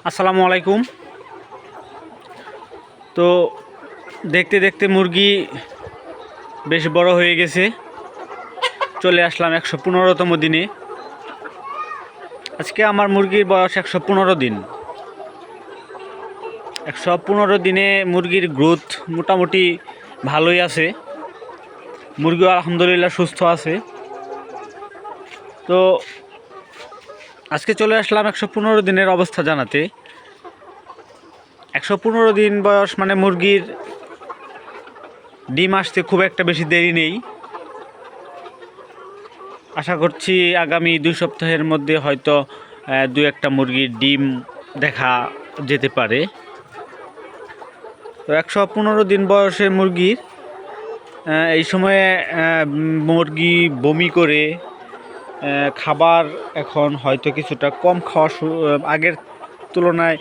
আসসালামু আলাইকুম। তো দেখতে দেখতে মুরগি বেশ বড় হয়ে গেছে। চলে আসলাম 115তম দিনে। আজকে আমার মুরগির বয়স 115 দিন। 115 দিনে মুরগির গ্রোথ মোটামুটি ভালোই আছে। মুরগিও আলহামদুলিল্লাহ সুস্থ আছে। তো আজকে চলে আসলাম 115 দিনের অবস্থা জানাতে। 115 দিন বয়স মানে মুরগির ডিম আসতে খুব একটা বেশি দেরি নেই। আশা করছি আগামী 2 সপ্তাহের মধ্যে হয়তো 2-1টা মুরগির ডিম দেখা যেতে পারে। তো 115 দিন বয়সের মুরগির এই সময়ে মুরগি বমি করে খাবার এখন হয়তো কিছুটা কম খাওয়া আগের তুলনায়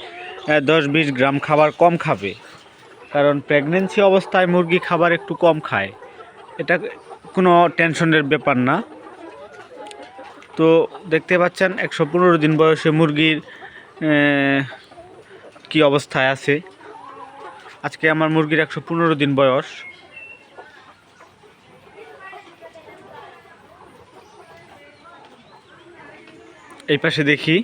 10-20 গ্রাম খাবার কম খাবে, কারণ প্রেগনেন্সি অবস্থায় মুরগি খাবার একটু কম খায়। এটা কোনো টেনশনের ব্যাপার না। তো দেখতে পাচ্ছেন 115 দিন বয়সে মুরগির কি অবস্থায় আছে। আজকে আমার মুরগির 115 দিন বয়স। এই পাশে দেখি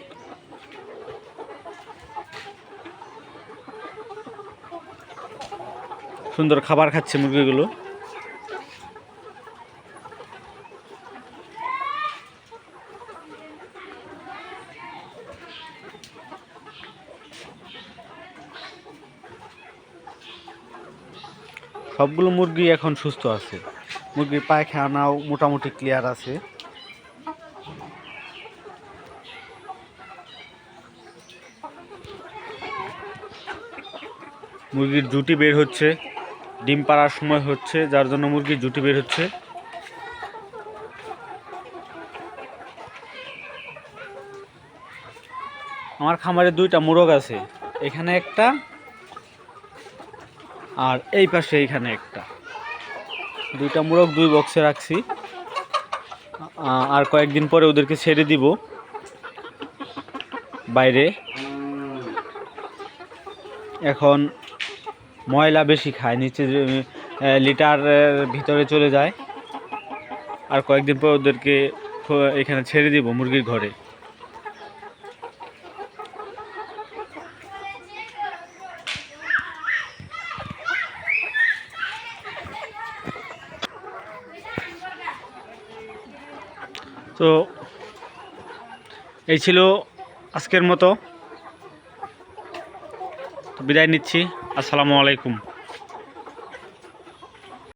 সুন্দর খাবার খাচ্ছে মুরগিগুলো। সবগুলো মুরগি এখন সুস্থ আছে। মুরগির পায়খানাও মোটামুটি ক্লিয়ার আছে। মুরগির জুটি বের হচ্ছে, ডিম পাড়ার সময় হচ্ছে, যার জন্য মুরগির জুটি বের হচ্ছে। আমার খামারে 2টা মোরগ আছে, এখানে একটা আর এই পাশে এইখানে একটা। 2টা মোরগ 2 বক্সে রাখছি। আর কয়েকদিন পরে ওদেরকে ছেড়ে দিব বাইরে। এখন ময়লা বেশি খায়, নিচে লিটার ভিতরে চলে যায়। আর কয়েকদিন পর ওদেরকে এখানে ছেড়ে দিব মুরগির ঘরে। তো এই ছিল আজকের মতো। বিদায় নিচ্ছি। আসসালামু আলাইকুম।